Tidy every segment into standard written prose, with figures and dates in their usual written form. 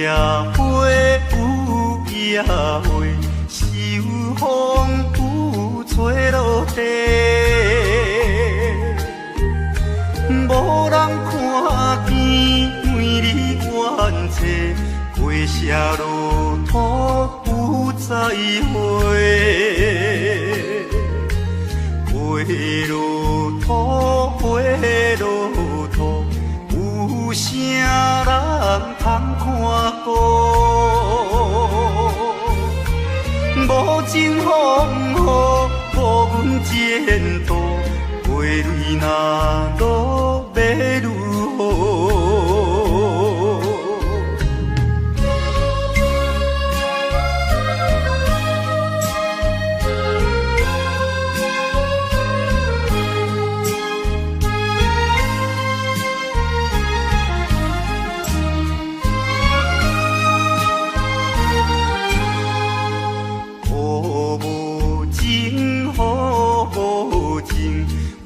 花有野花，秋风有吹落地，无人看见每日怨嗟，花谢落土有再会，花落土，花落土。有啥人通看顾？无情风雨，无阮前途，花蕊若落要如何？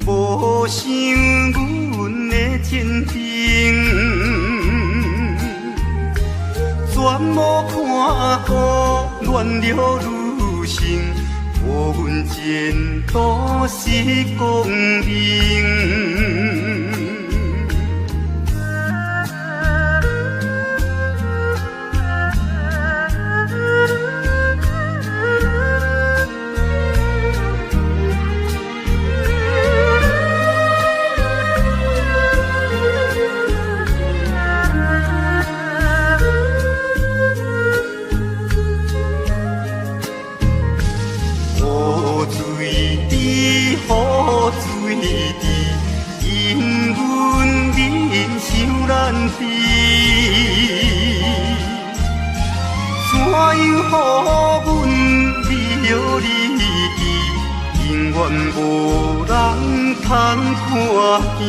无想阮的天平，全无看过乱了女性，无阮前途是公平。怎样予阮离了你，永远无人通看见。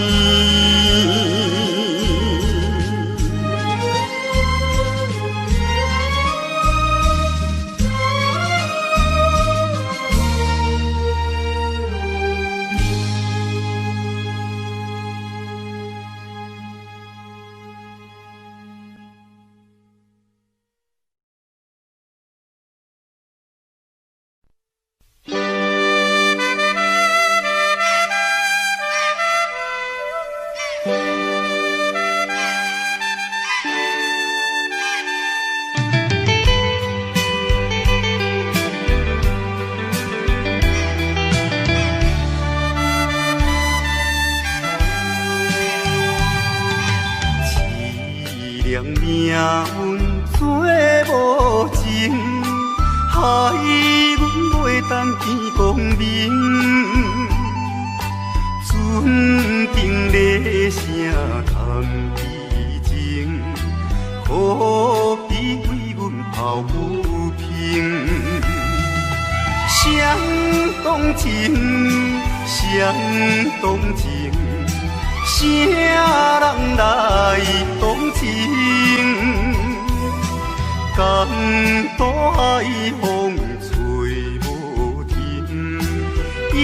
命运做无情，害阮袂当见光明。船顶咧声通悲情，可比为阮抱不平。相同情，相同情。啥人来同情？江大海风吹无停，引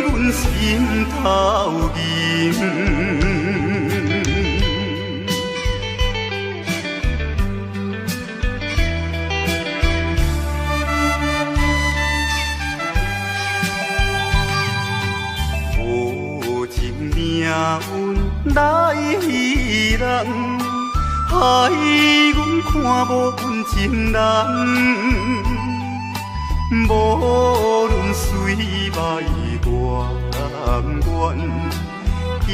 阮心头凝。无情命运来戏人，害阮看无阮情人。无论水歹我甘愿，坚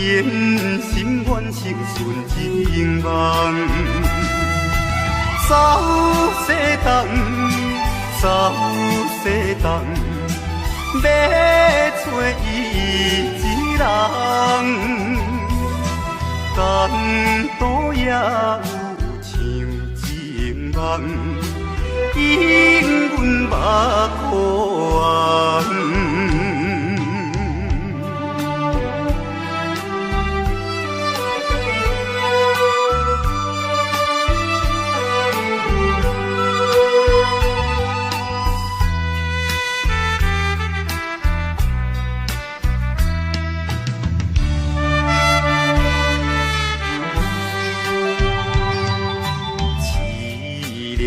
心愿成顺情梦。走西东，走西东，要找伊一人。江岛也有像情梦，引阮目眶。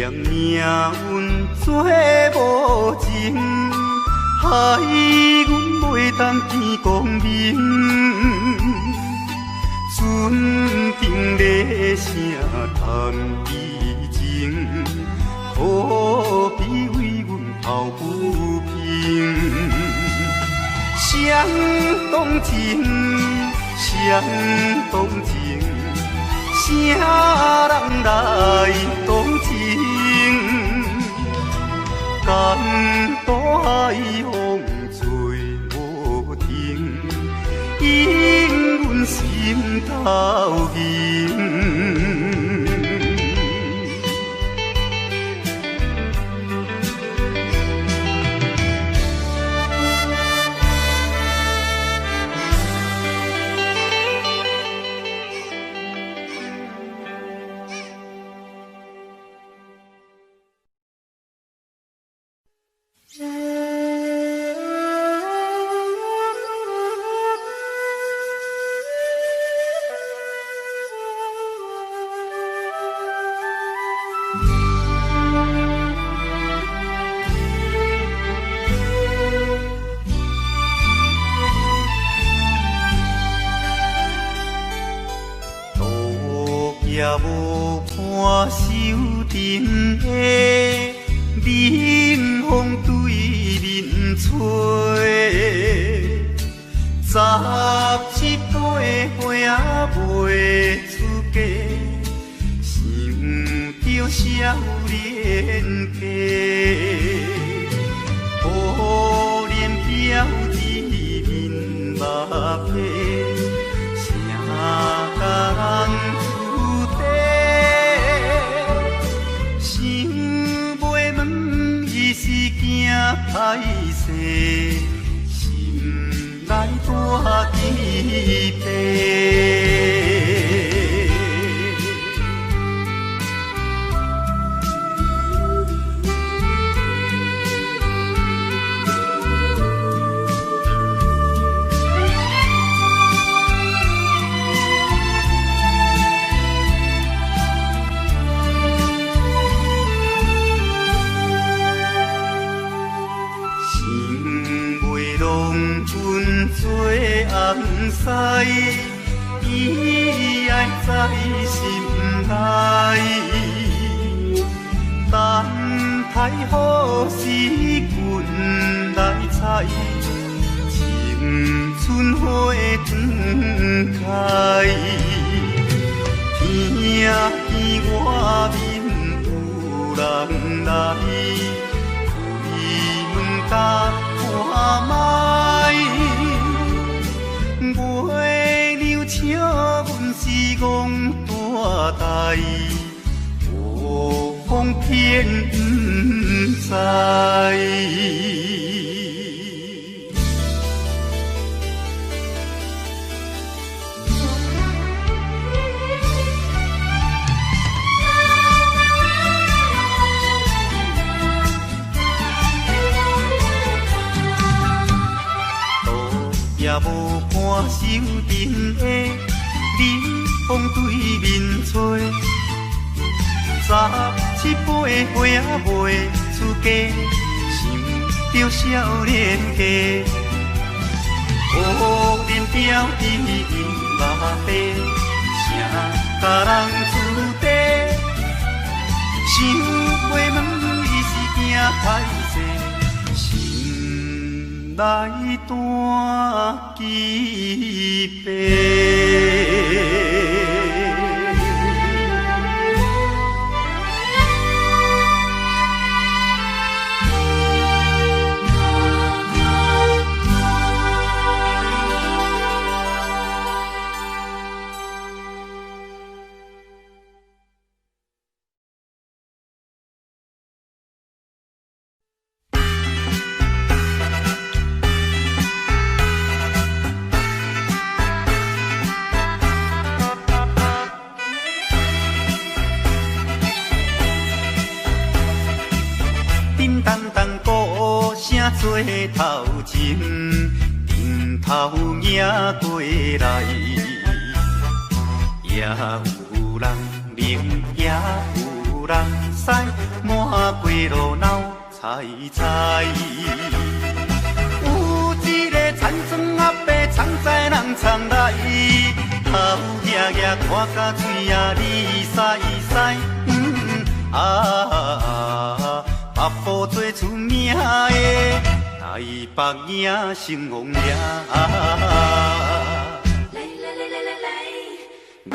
让命运做无情，害阮袂当见光明。船顶咧声谈悲情，可比为阮抱不平。谁同情，谁同情，啥人来同情？江大海风吹无停，引阮心头凝。也无看手顶的冷风对面吹，17岁花袂出嫁，想着少年家，可怜表子面目皮，啥甲人？是惊歹势，心内大疑白。做红西，伊爱在心内，等待好时阮来采，青春花长开。听见外面有人来，开门甲看卖。月娘笑阮是戆大代，无风偏不知。也无看手顶的冷风对面吹，17岁花袂出嫁，想着少年家，可怜表弟因目白，啥甲人出地，想袂问伊是惊歹势，心内大疑白。做头前，顶头迎过来，也有人明，也有有人驶，满街路闹采采。有一个田庄阿伯，常在人常来，头额额看甲嘴啊哩塞塞。北部最出名的台北影成王爷。人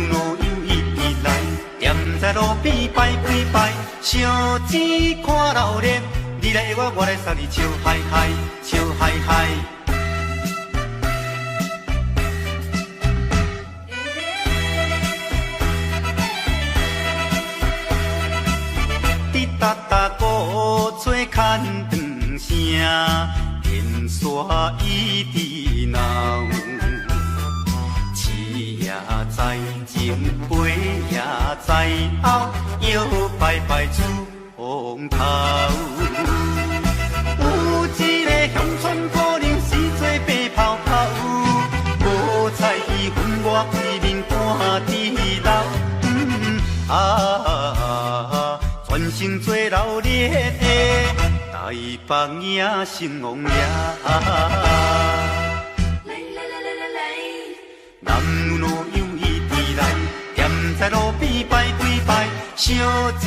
路又一直来，站在路边排几排，烧钱看热闹，你来我，我来送你，笑嗨嗨，笑嗨嗨。滴答答鼓吹牵长声，电线一直闹。也在前，背也在后，摇摆摆出风头。有一个乡村可能是做白泡泡，无彩伊分我规面看地老。全身做热烈的台北影成王爷。男女又一直来，站在路边排几排，烧钱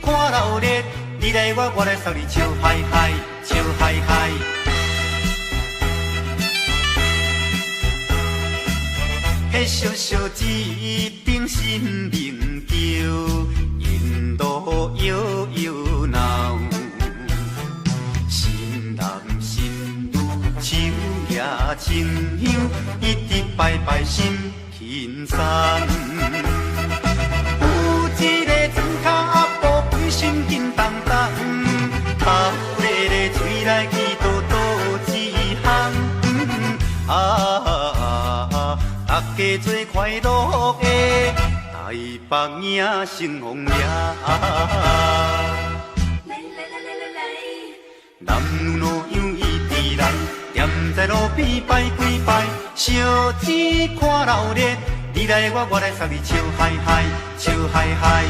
看热闹，你来我，我来送你，笑嗨嗨，笑嗨嗨。迄小小一顶新名桥，引路摇摇闹，新男新女手也亲香，一直摆摆心轻松。有一个庄脚阿婆，规身紧动动，头咧咧嘴来去叨叨一项。大家做快乐的台北影成王爷。男女又一直来，站在路边排几排，烧钱看热闹，你来我，我来送你，笑嗨嗨，笑嗨嗨。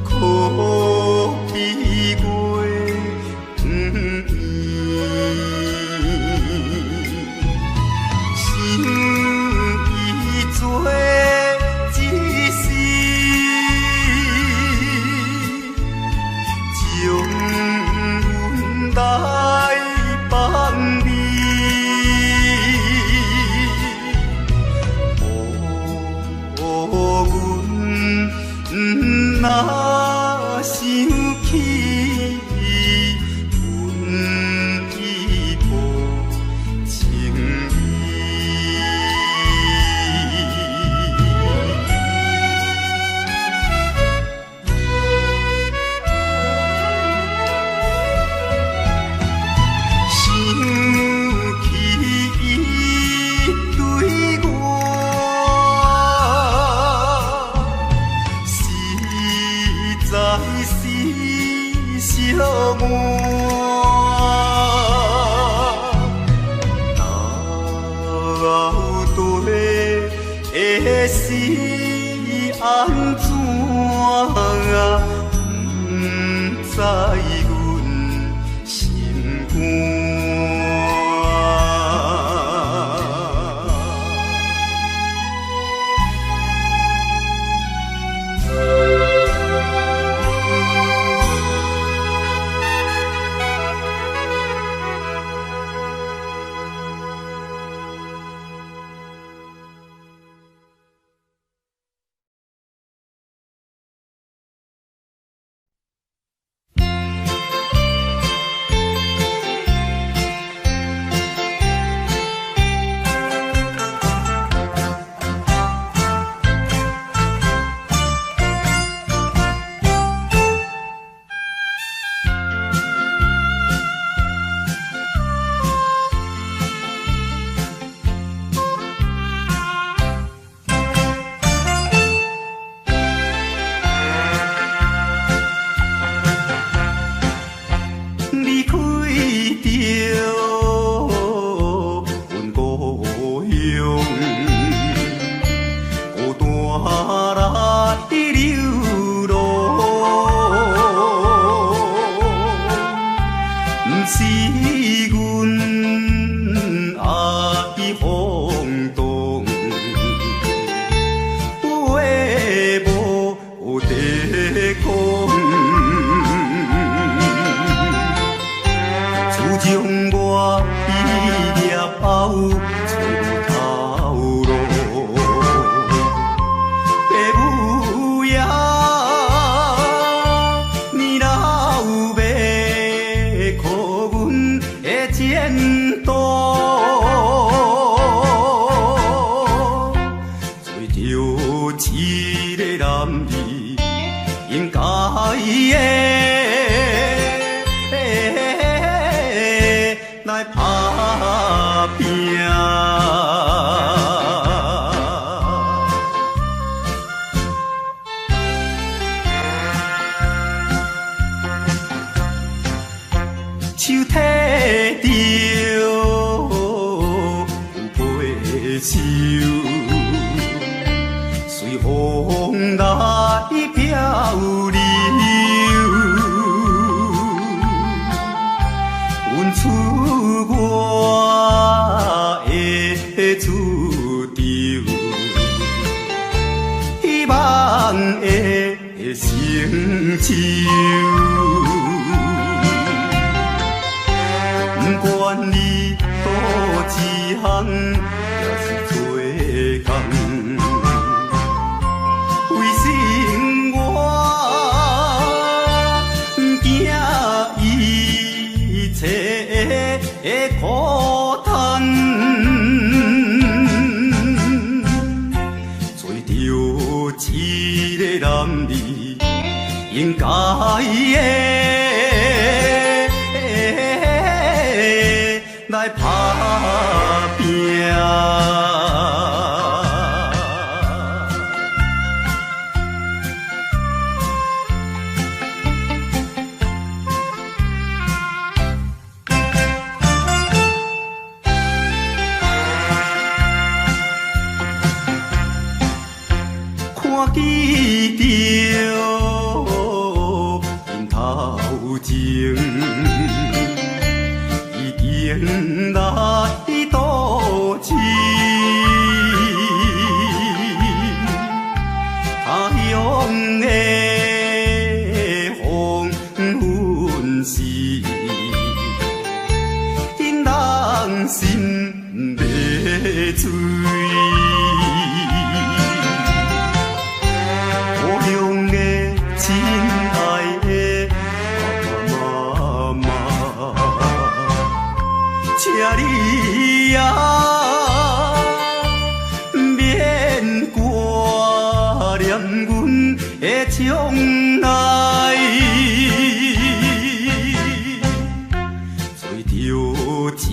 可去过远，想伊做一世，将阮来放你。若想起，阮已无情意。想起伊对我。在是小满，到底会是安怎？不知阮心肝。是阮爱放荡，话无地讲，自将我毕业后找无头路，爸母也年老要靠阮的前途，找着一个男儿应该来打拼。手摕着有背手，随风来漂流。阮出我的厝场，希望会成就。不管你倒一项，也是做工。为生活，惊一切的苦叹，找着一个男儿，应该来打拼。看见着因头将来，找着一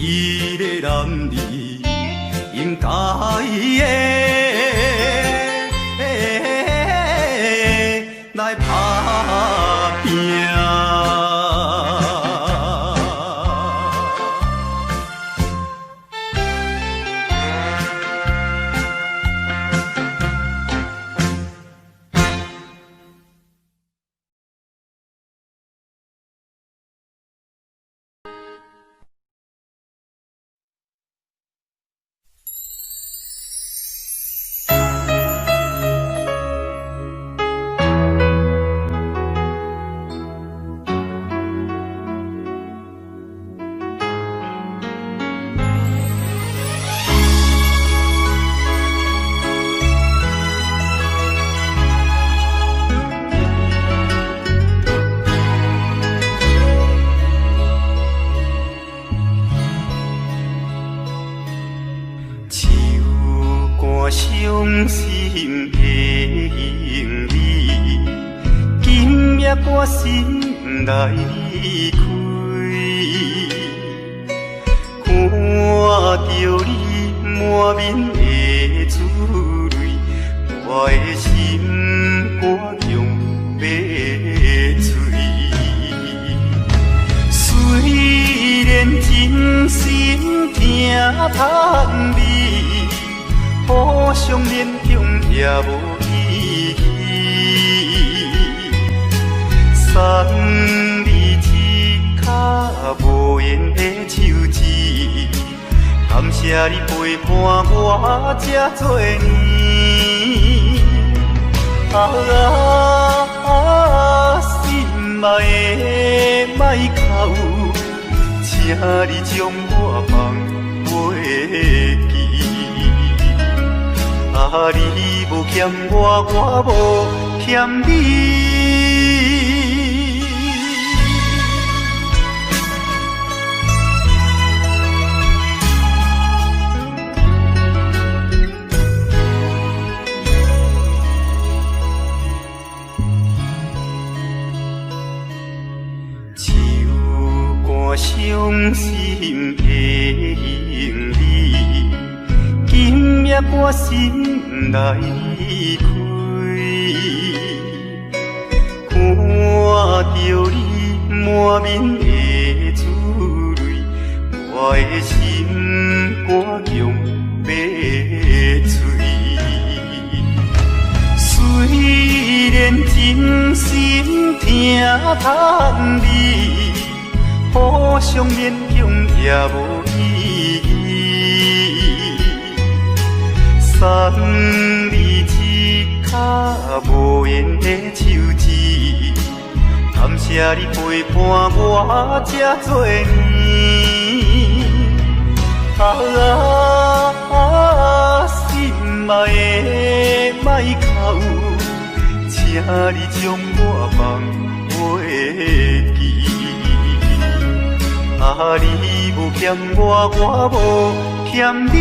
个男儿，应该的来打拼。伤心的行李，今夜我心来离开，看着你满面的珠泪，我的心肝强要碎。虽然真心疼叹你，互相勉强也无意义，送你一卡无言的手指，感谢你陪伴我这多年。心爱的莫哭，请你将我放袂记。你无欠我，我无欠你。手竿伤心的行李，今夜我心来离开，看着你满面的珠泪，我的心肝强要碎。虽然真心疼叹你，互相勉强也无意义，送你一卡无言的手指，感谢你陪伴我这多年。心爱的莫哭，请你将我放袂记。你无欠我，我无欠你。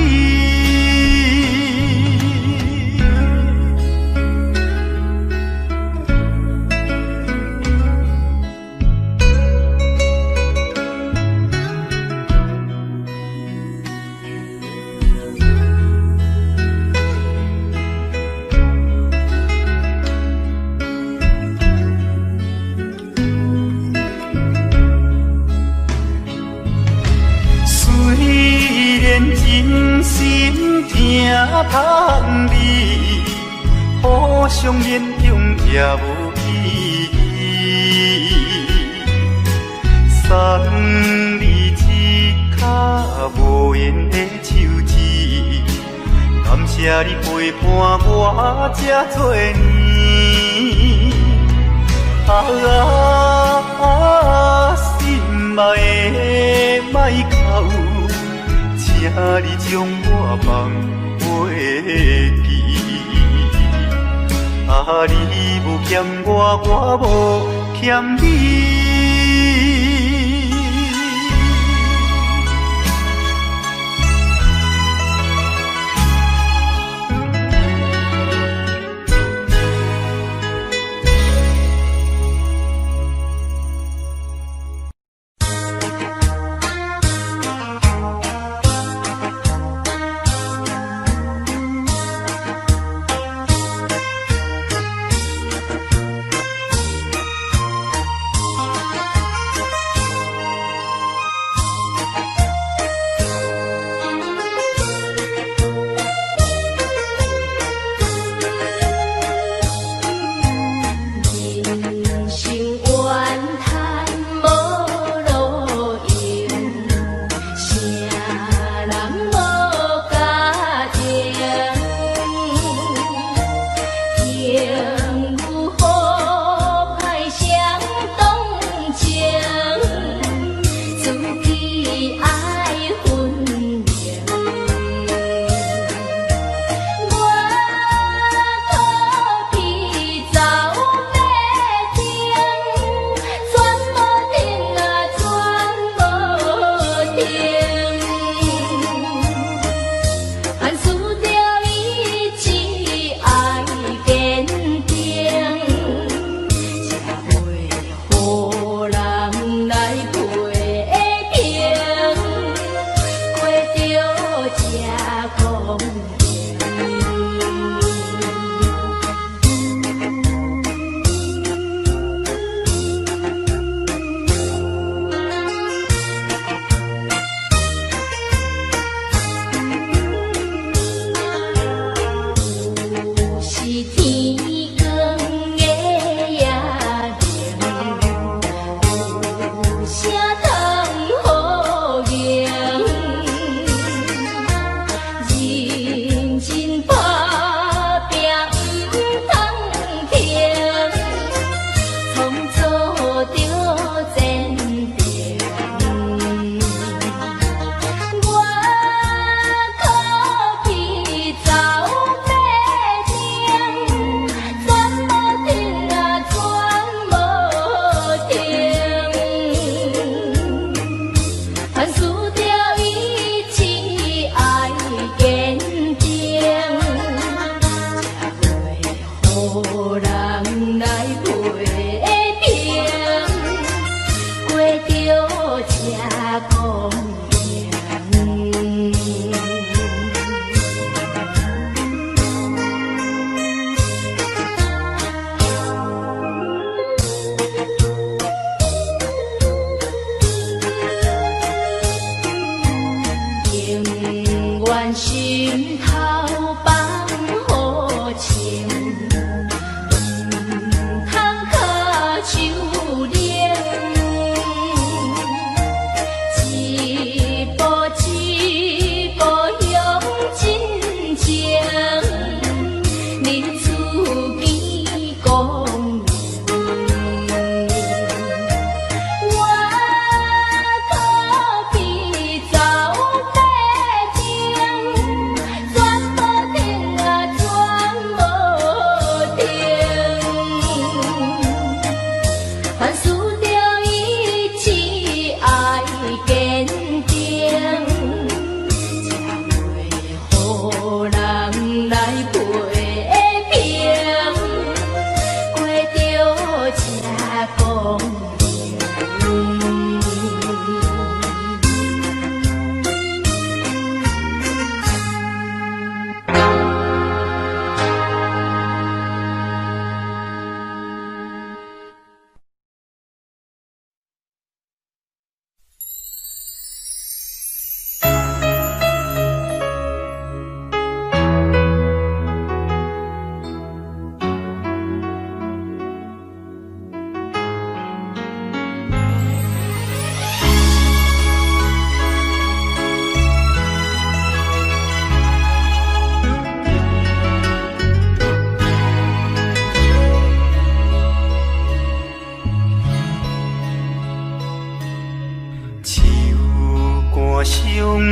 真心疼叹你，互相勉强也无意义，送你一卡无言的手指，感谢你陪伴我这多年。心爱的莫哭，请你将我放袂记。你无欠我，我无欠你。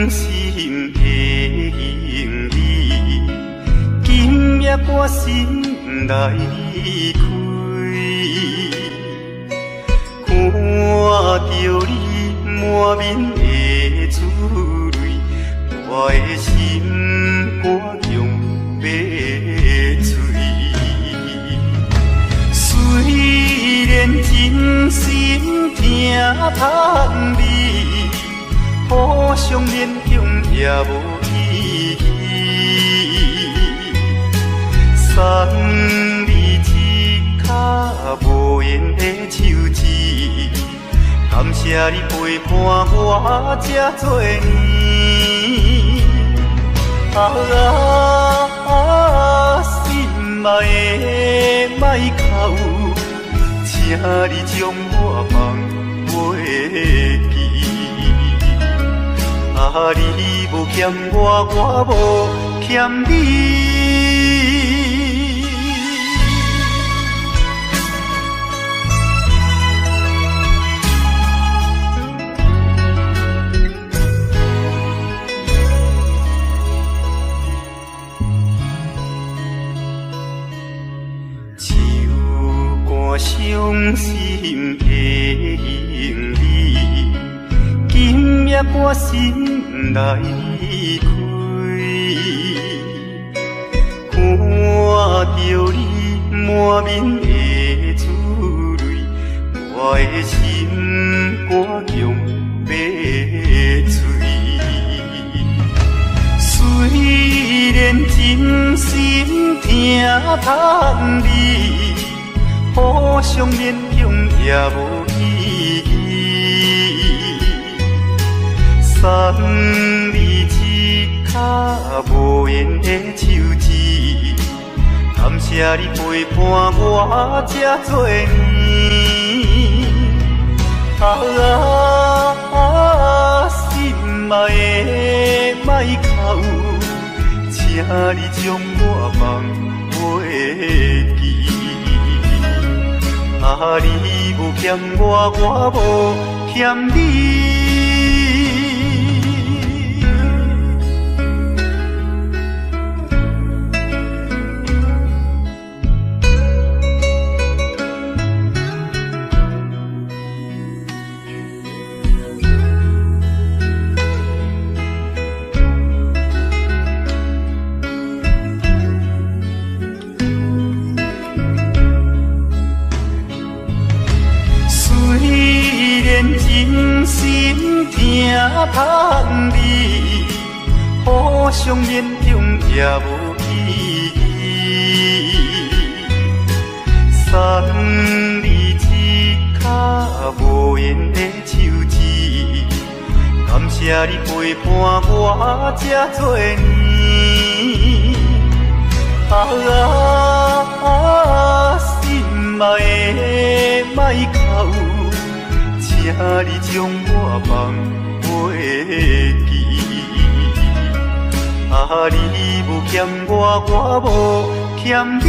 心的行李，今夜我心来开，看着你满面的珠泪，我的心肝强要碎。虽然真心疼盼你，互相勉强也无意义。送你一卡无言的手指，感谢你陪伴我这多年。心爱的莫哭，请你将我放袂记。你无欠我，我无欠你。伤心的行李，今夜我心来开，看着你满面的珠泪，我的心肝强要碎。虽然真心疼盼你，互相勉强也无意义。送你一卡无言的手指，感谢你陪伴我这多年。心爱的莫哭，请你将我放袂记。你无欠我，我无欠你。真心疼盼你，互相勉强也无意义。送你一卡无言的手指，感谢你陪伴我这多年。心爱的莫哭，请你将我放袂记。你无欠我，我无欠你。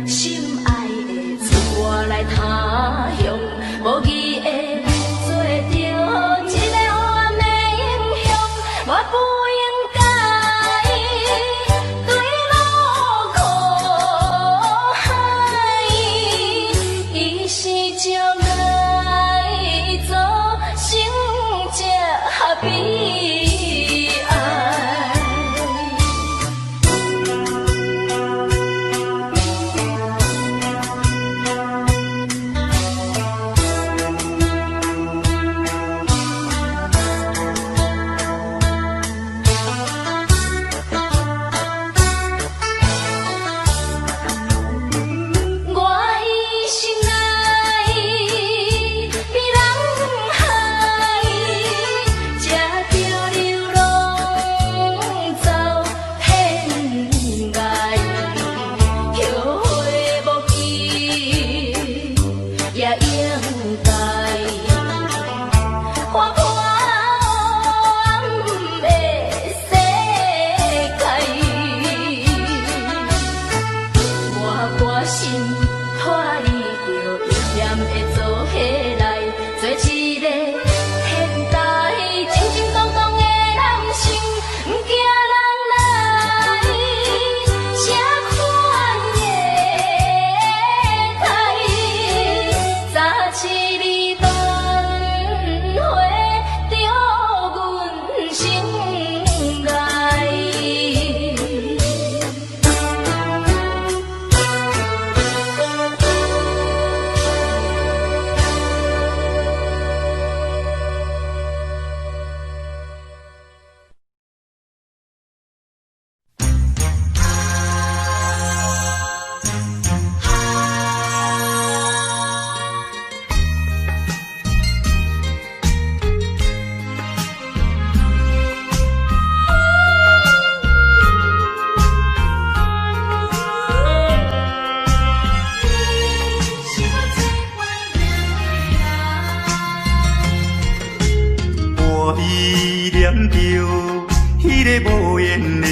心爱的，出我来他乡，无义的。着迄个无缘的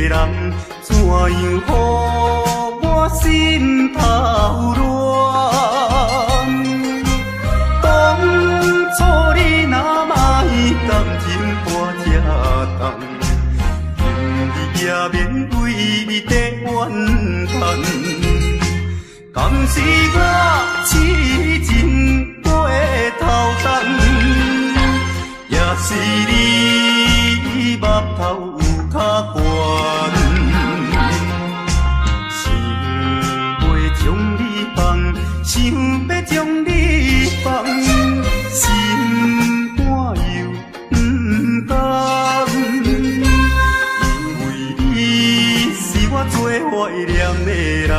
人，怎样予我心头乱？当初你若莫感情破这重，今日也免为你在怨叹。敢是我痴情过头重，也是你目头有较悬，想要将你放，想要将你放，心肝又不甘，因为你是我最怀念的人。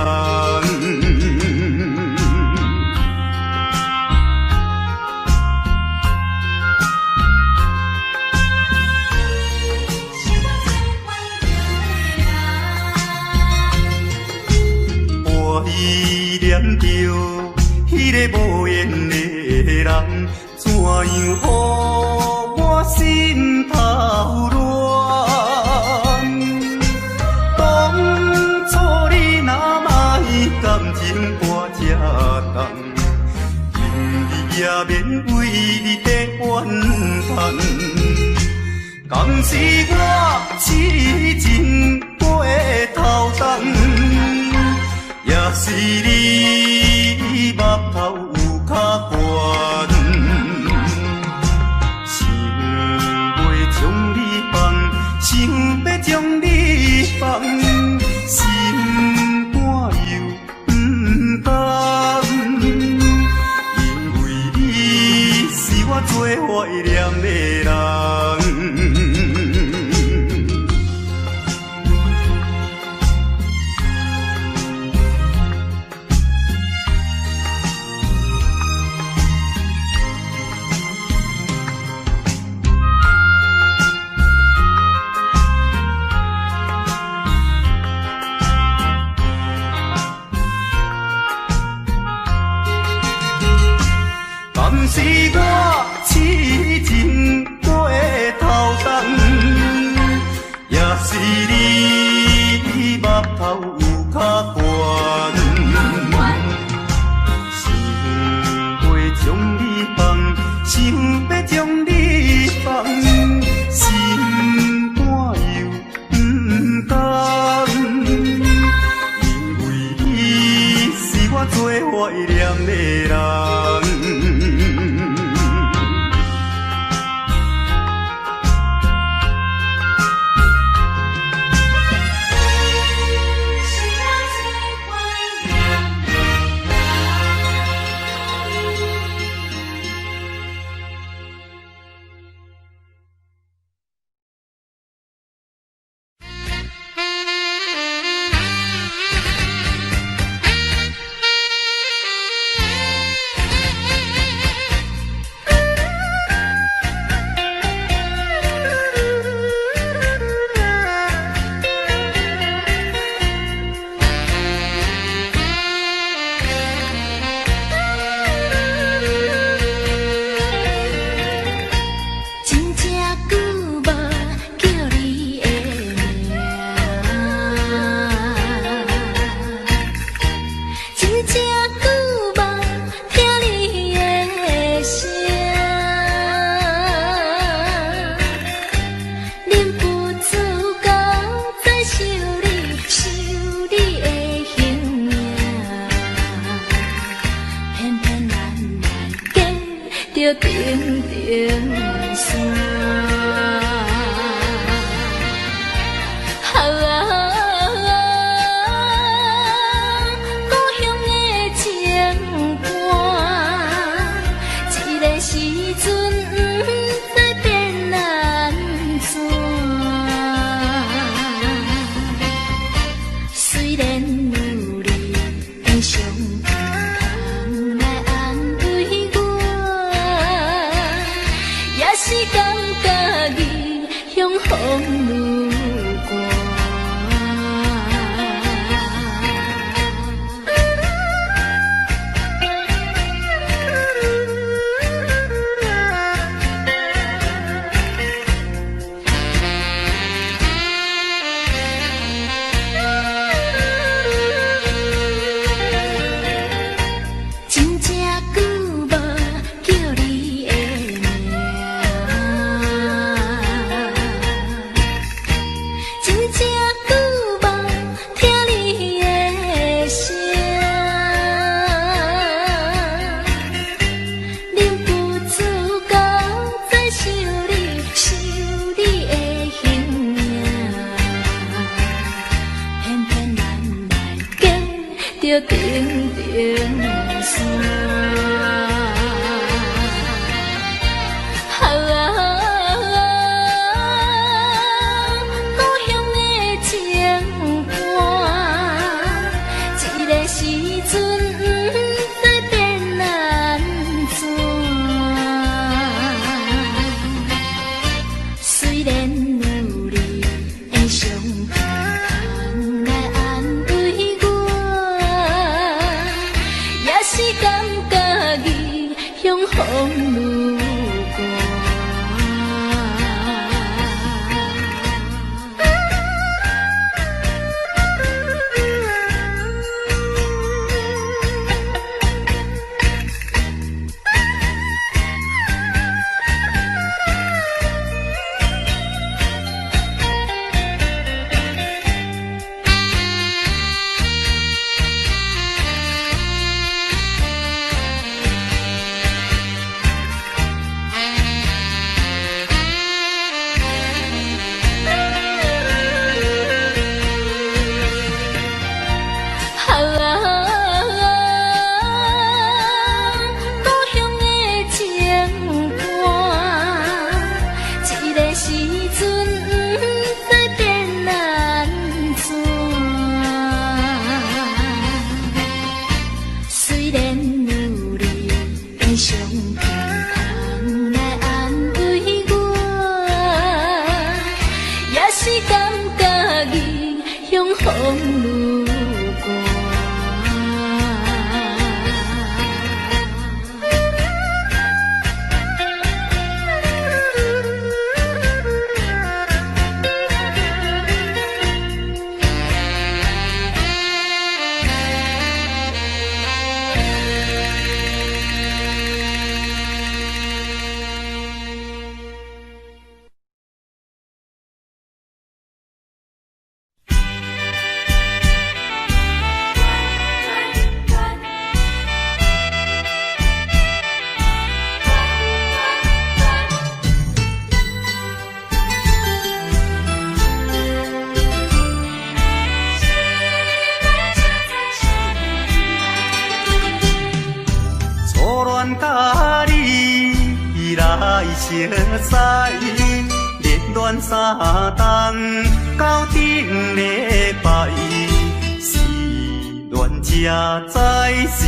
依念着迄个无缘的人，怎样予我心头乱？当初你若莫感情破这重，今日也免为你在怨叹。敢是我痴情过头重？也是你目头有较悬，想要将你放，想要将你放，心肝又不甘，因为你是我最怀念的人。是我痴情过头重，也是你目头有较悬，想要将你放，想要将你放，心肝又不甘，因为你是我最怀念的人。着顶顶山。熟悉，热恋3冬到顶礼拜，是恋才知心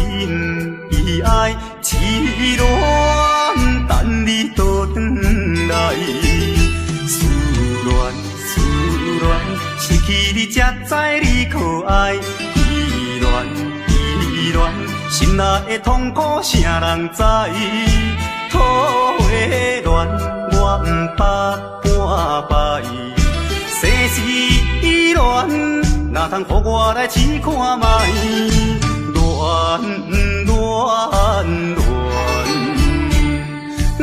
意爱，痴恋等你倒转来，思恋失去你才知你可爱，依恋心内的痛苦谁人知？土的恋我不捌半摆，世事恋哪通予我来试看卖？恋，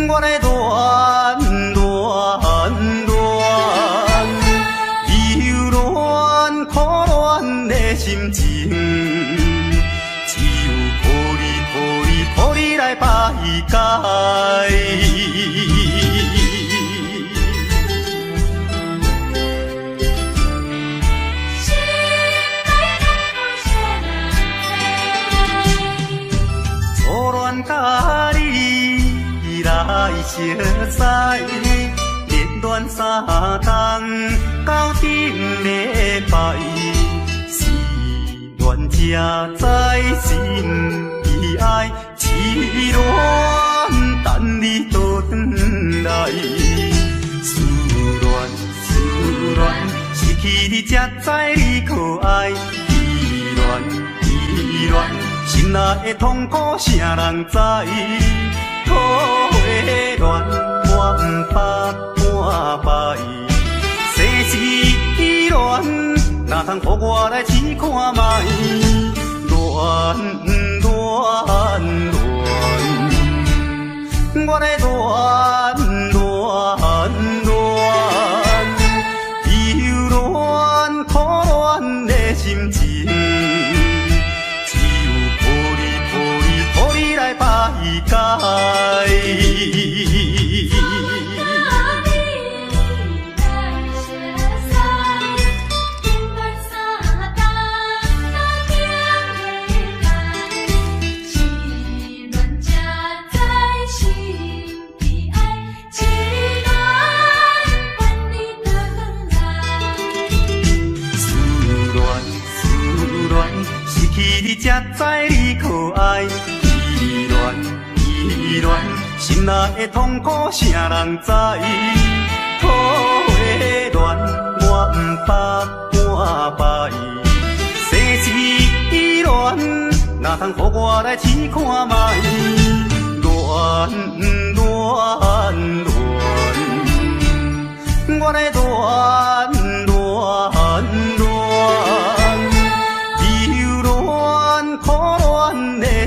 我来恋，忧恋苦恋的心情，只有抱你来排解。初恋甲你来熟悉，热恋3冬到顶礼拜，是恋才知心意爱，痴恋等你倒转来，思恋失去你才知你可爱，依恋心内的痛苦谁人知？土的恋我不捌半摆，世事恋哪通予我来试看卖？恋，我来恋，忧恋苦恋的心情，只有抱你来排解。知你可爱，依恋，心内的痛苦谁人知？苦的恋，我不捌半摆。世事依恋，哪通予我来试看卖？恋，我来恋。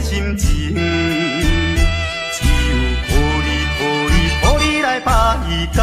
心情，只有抱你来排解。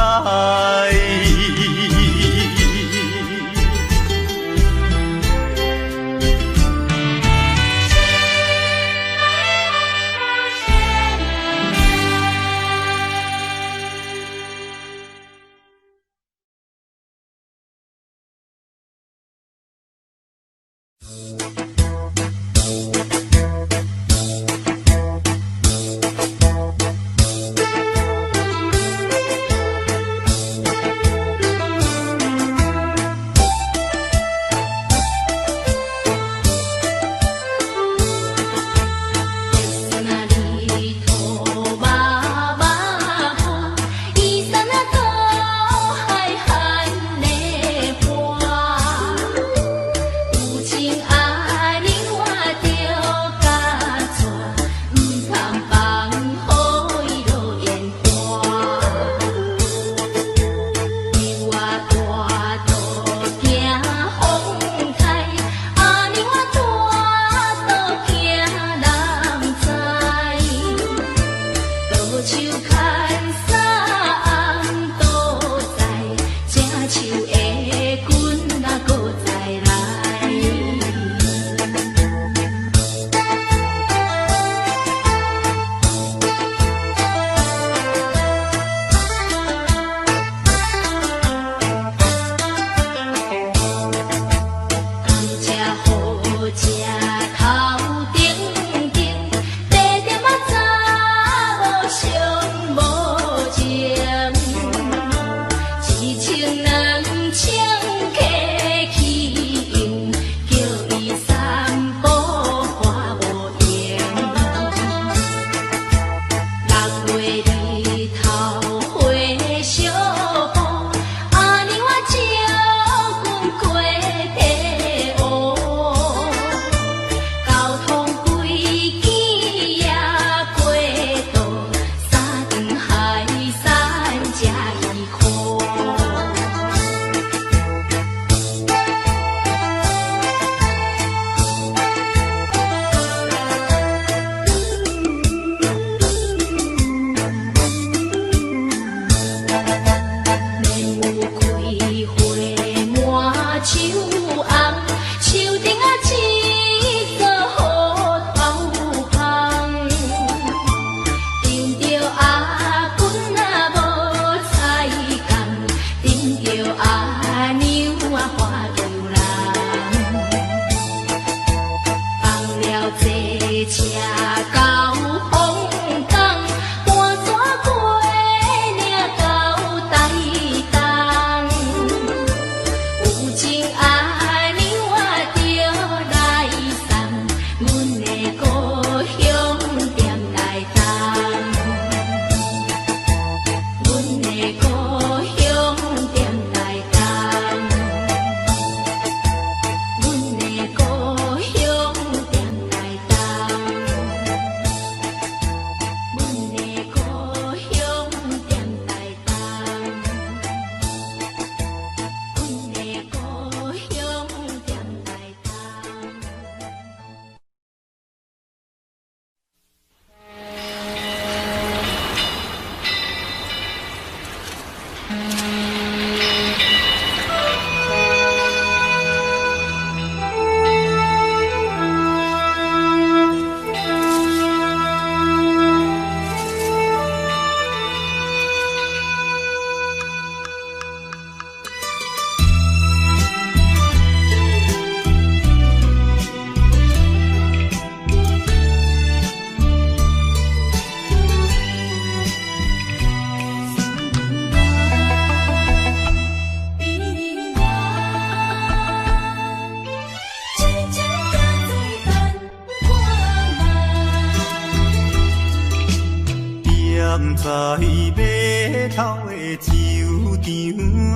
在码头的酒场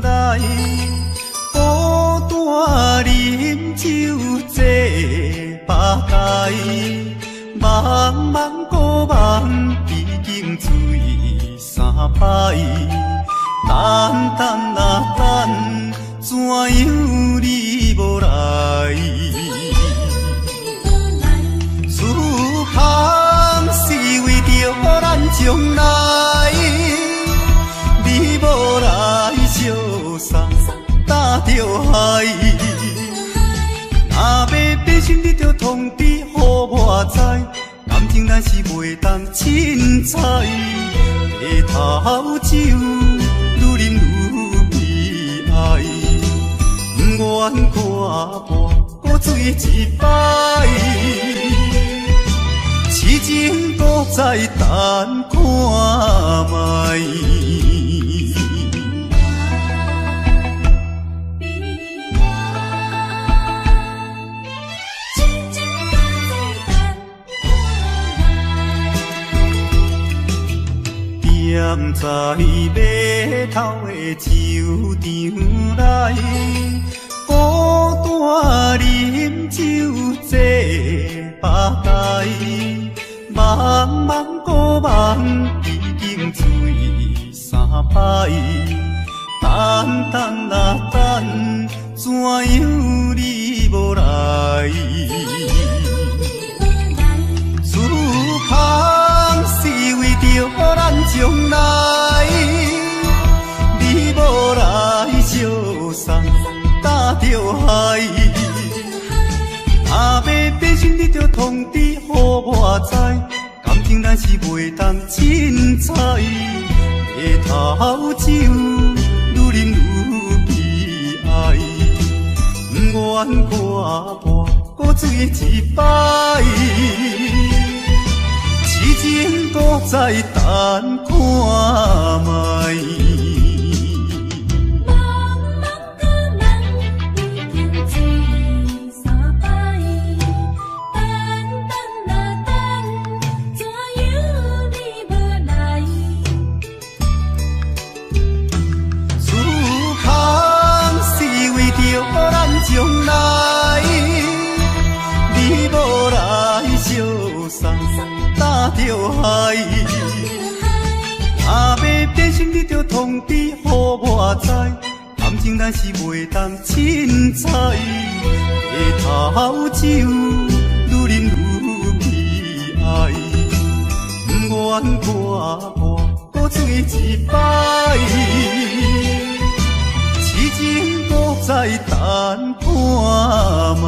内，孤单饮酒坐吧台，茫茫古梦已经醉三摆，等等啊等，怎样你无来？思乡是为着咱将来，你无来相送，担着害。若要变心，你着通知予我知，感情咱是袂当凊彩。下头酒愈饮愈悲哀，不愿看破搁醉一摆。痴情搁再等看卖。踮在码头的酒场内，孤单饮酒坐吧台，茫茫古梦已经醉三摆，等等啊等，怎样你无来？思乡是为着咱将来，你无来相送，担着害。若要变心，你着通知予我知，感情咱是袂当凊彩。下头酒愈饮愈悲哀，不愿看破搁醉一摆。痴情搁再等看卖。将来，你无来相送，担着害。若要变心，你着通知予我知，感情咱是袂当凊彩。下头酒愈饮愈悲哀，不愿看破搁醉一摆。痴情搁再等看卖。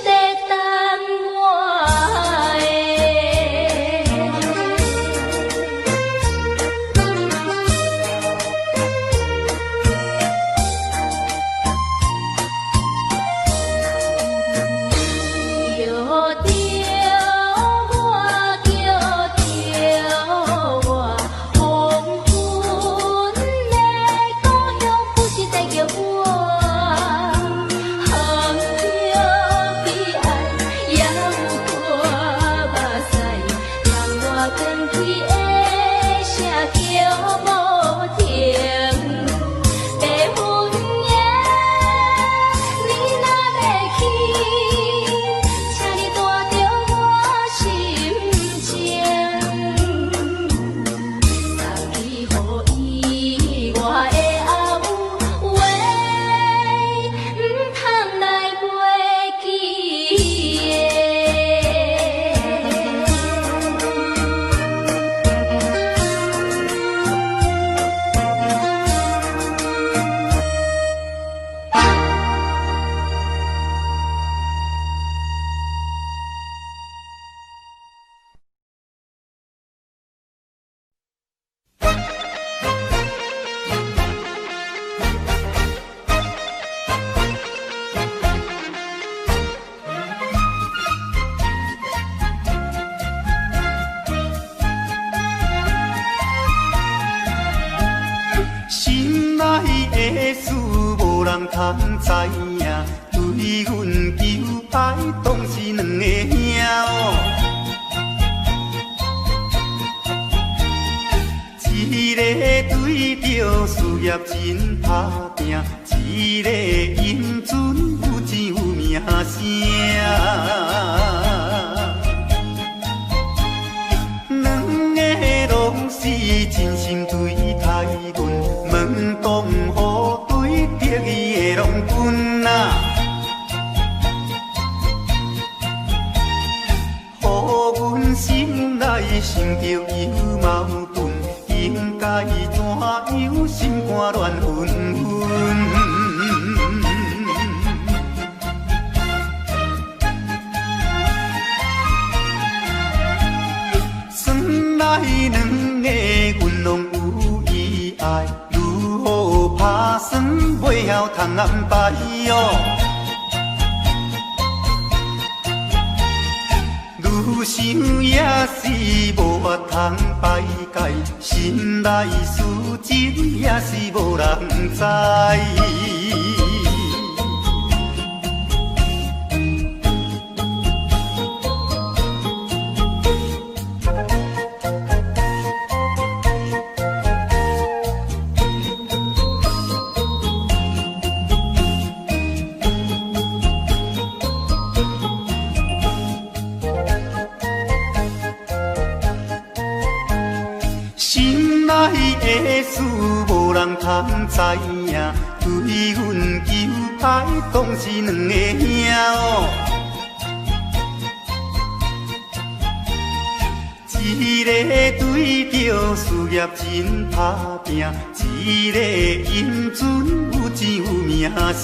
在等我通知影，对阮求爱当是两个兄哦。一个对着事业真打拼，一个英俊有钱有名声。两个拢是真心对待阮，问当好对得伊的拢分啊，予阮心内想着有矛盾，应该怎样心肝乱纷纷。来两个阮拢有意爱，如何打算袂晓通安排哦？愈想也是无法通排解，心内事情也是无人知。心内的事无人通知影，对阮求爱当是两个兄哦。一个对着事业真打拼，一个英俊有钱有名声。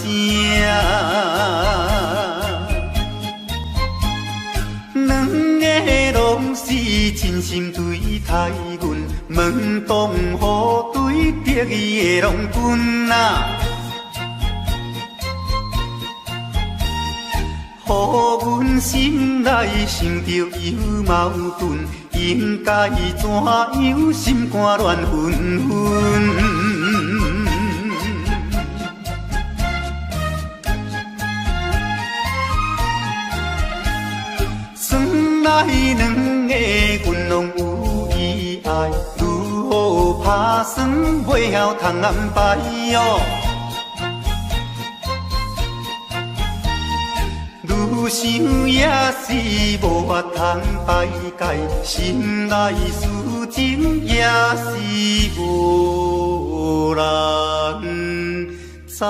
两个拢是真心对待阮，问当好对得伊的拢分啊，予阮心内想着有矛盾，应该怎样心肝乱纷纷。来两个阮拢有意爱，如何打算袂晓通安排哦？愈想也是无法通排解，心内事情也是无人知。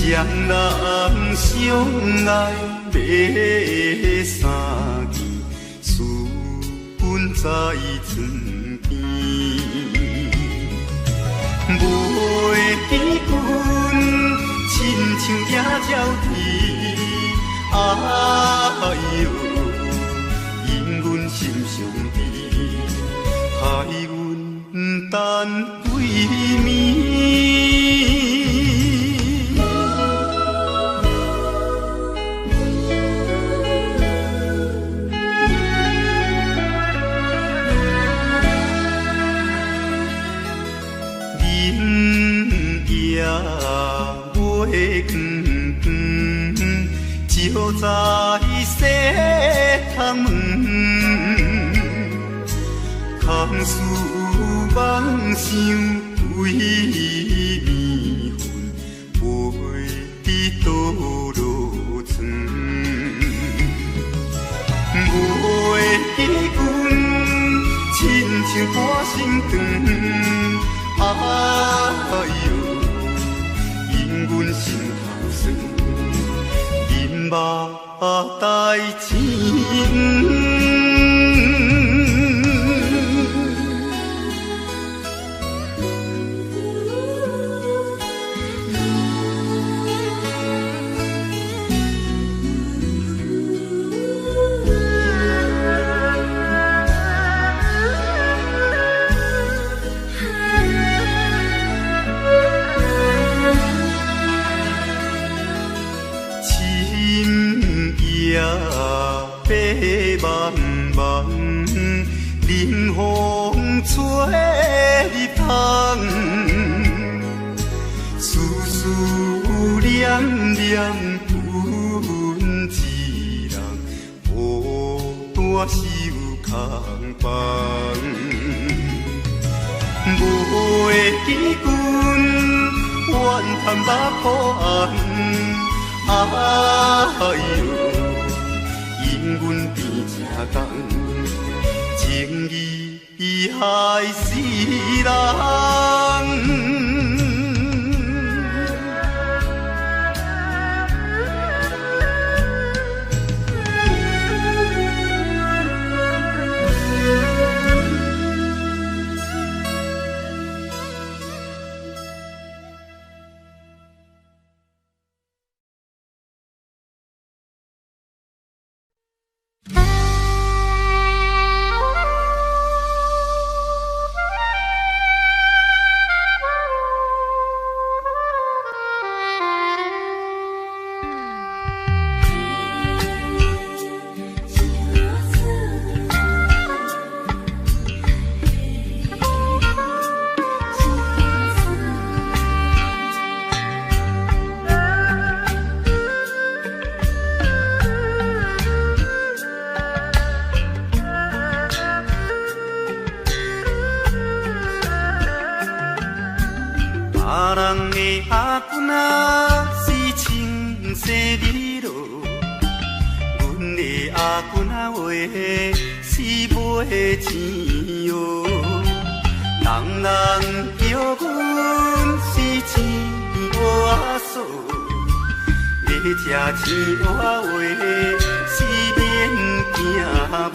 双人相爱要三更，思阮在床边。袂记阮亲像野鸟啼，哎哟，因阮心上悲，害阮等几暝。照在西窗门，空思梦想为暝昏，袂倒落床。袂记阮亲像半心肠，哎哟，因阮心头酸。目代情。茫茫，冷风吹入窗，思思念念阮一人，孤单守空房。袂记阮怨叹目眶红，哎哟。因阮变正重，情义害死人。阿君啊，是青色美罗，阮的阿君啊话是买钱哟，人人叫阮是钱娃嫂，要吃钱娃话是免惊无。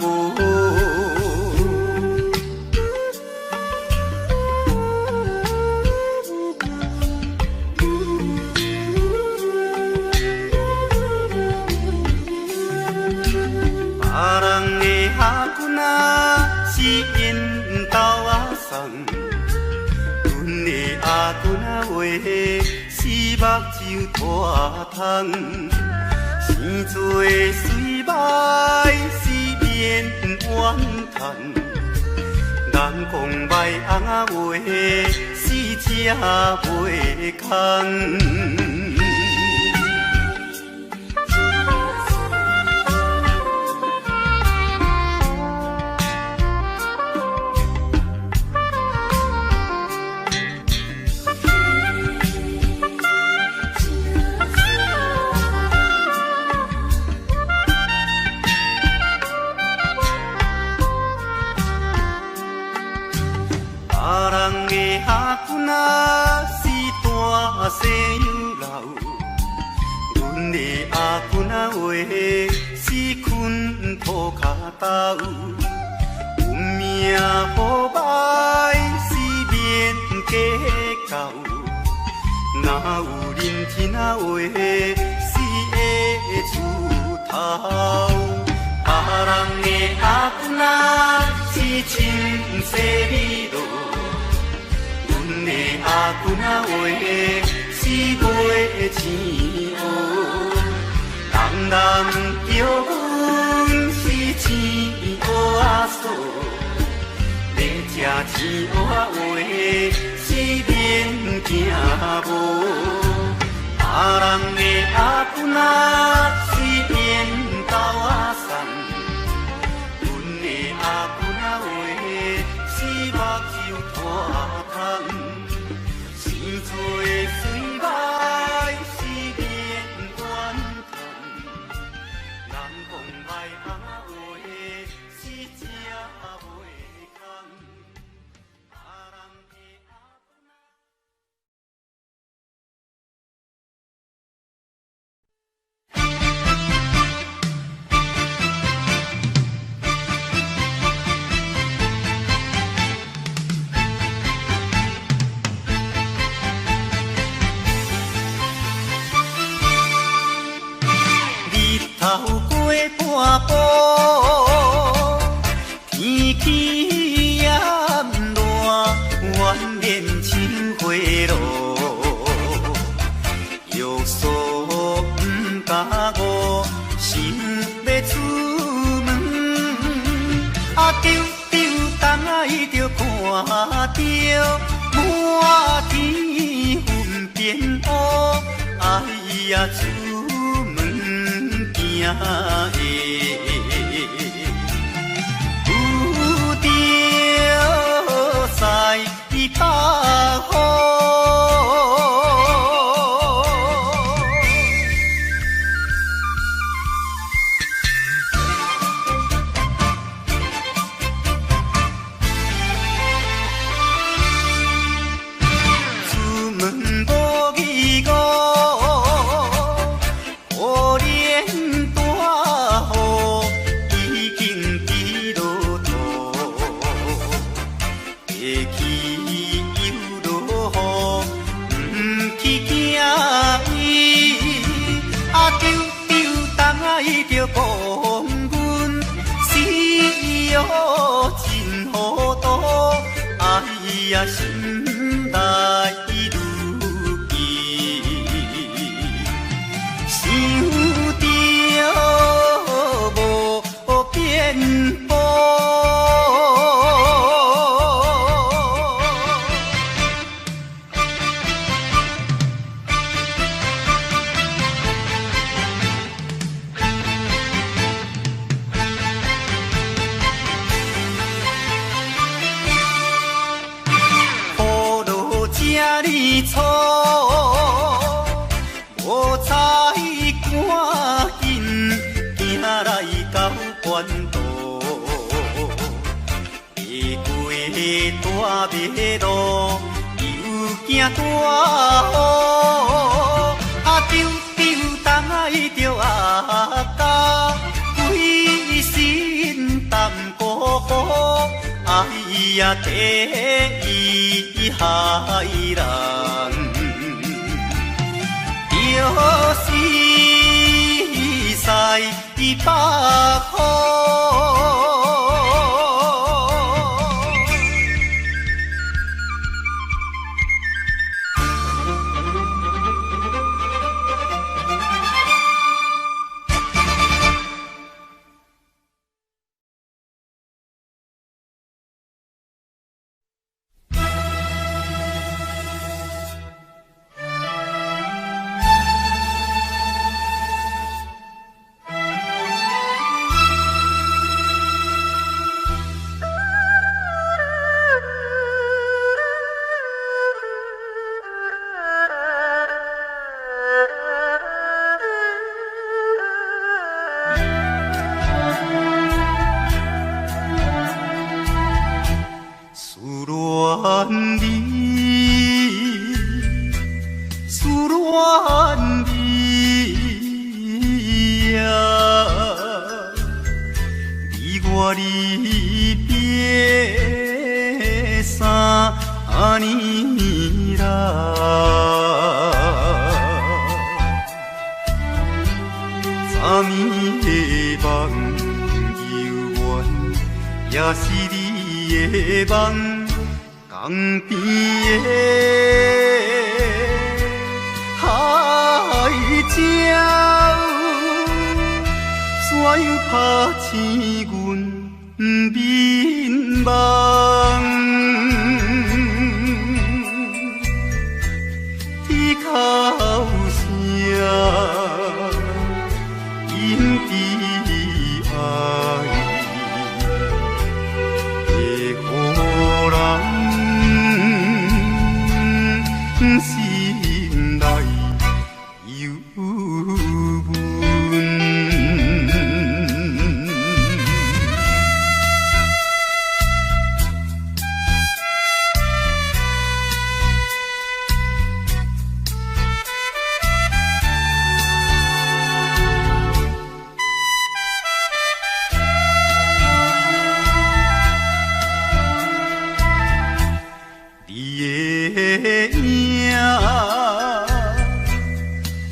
是因兜阿送，阮的阿君啊话是目睭大窗，生做水歹是免怨叹，人讲歹翁啊话是吃袂空。阿君啊，是大西洋流，死困土脚斗，运命好歹是免计较。哪有认天仔话，死会出头？别人的阿姑仔是亲生美路，阮的阿姑仔话是卖钱乌。人人叫阮是钱乌仔嫂，要吃钱乌仔话是免惊无。别人的阿姑仔是面豆仔送，阮的阿姑仔话是目睭拖窗，生做水歹是免怨叹，人讲歹阿话是吃袂空。头过半步，天气炎热，怨免像花露。约束不敢误，想要出门，丢东仔就看着满天云变乌，哎呀出门惊的。有着西北风。出门无义务，可怜大雨已经滴落土，会去又落雨，不去惊伊，丢东仔就讲阮死哦真糊涂，哎呀心内如意，想着无变步。雨落这哩粗，无彩赶紧行来到关渡，会过大马路，又惊大雨，丢东仔就家，规身淡薄薄。哎呀，第一害人，就是西北风。别三年啦，昨暝的梦犹原，也是你的梦，江边的海鸟。怎样拍醒阮眠梦？伊哭声引起爱，会予人心内忧闷。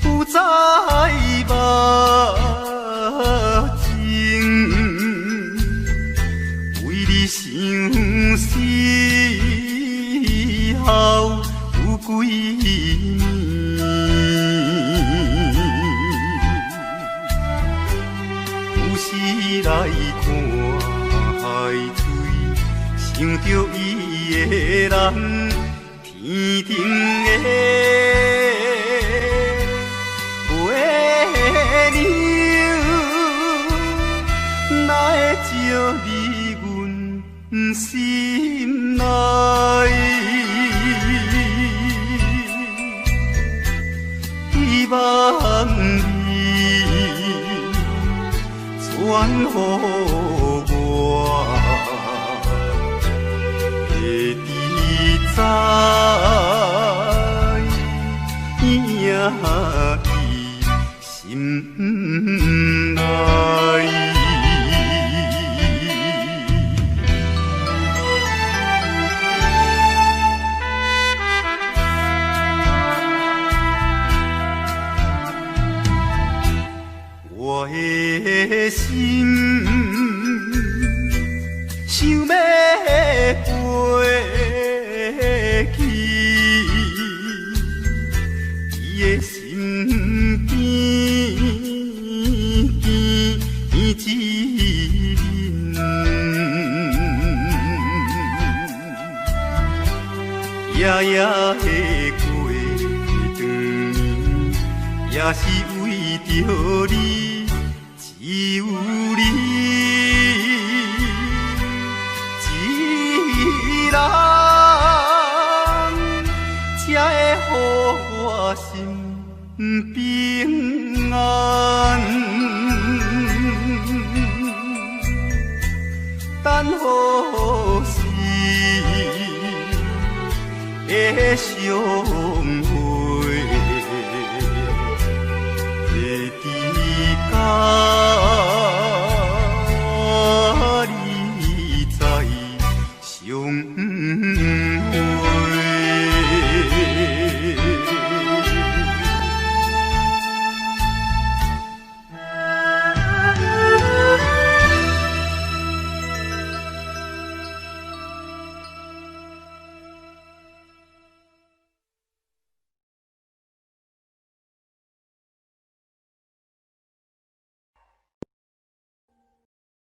不再目睛，为你想死后有几年，有时来看海水，想着伊的人。天顶的月亮，哪会照入阮心内？希望你传予我。在影伊心内。我的心想要飞。伊的身边见一面，夜夜的过长眠，也是为着你，只有你一人。才会予我心平安，等好时的相会，会伫甲你再相会。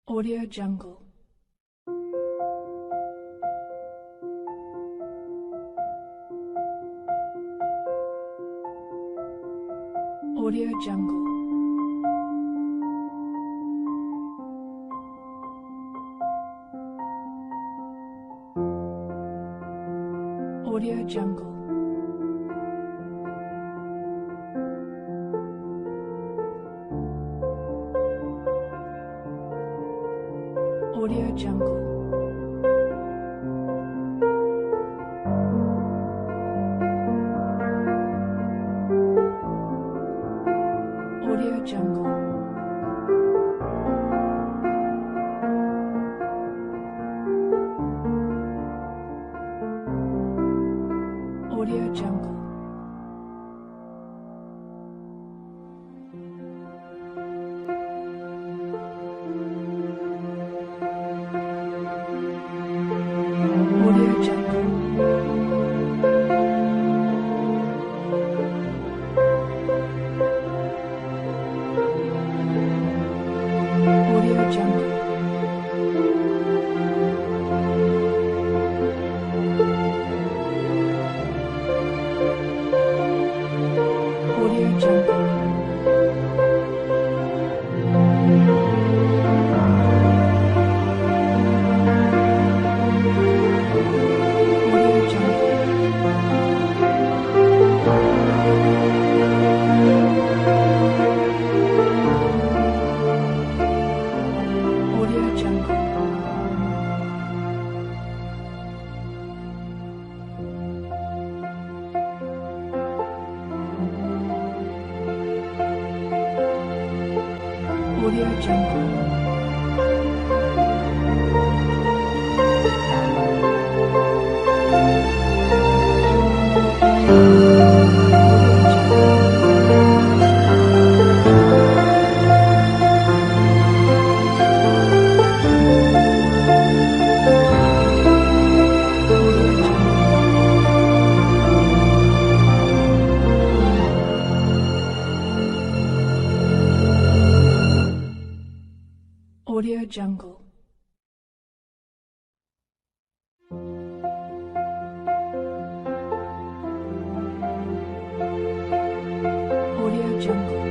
Audio Jungle. Audio Jungle. Audio Jungle. Audio Jungle. Audio Jungle. Audio Jungle. Audio Jungle. Audio Jungle.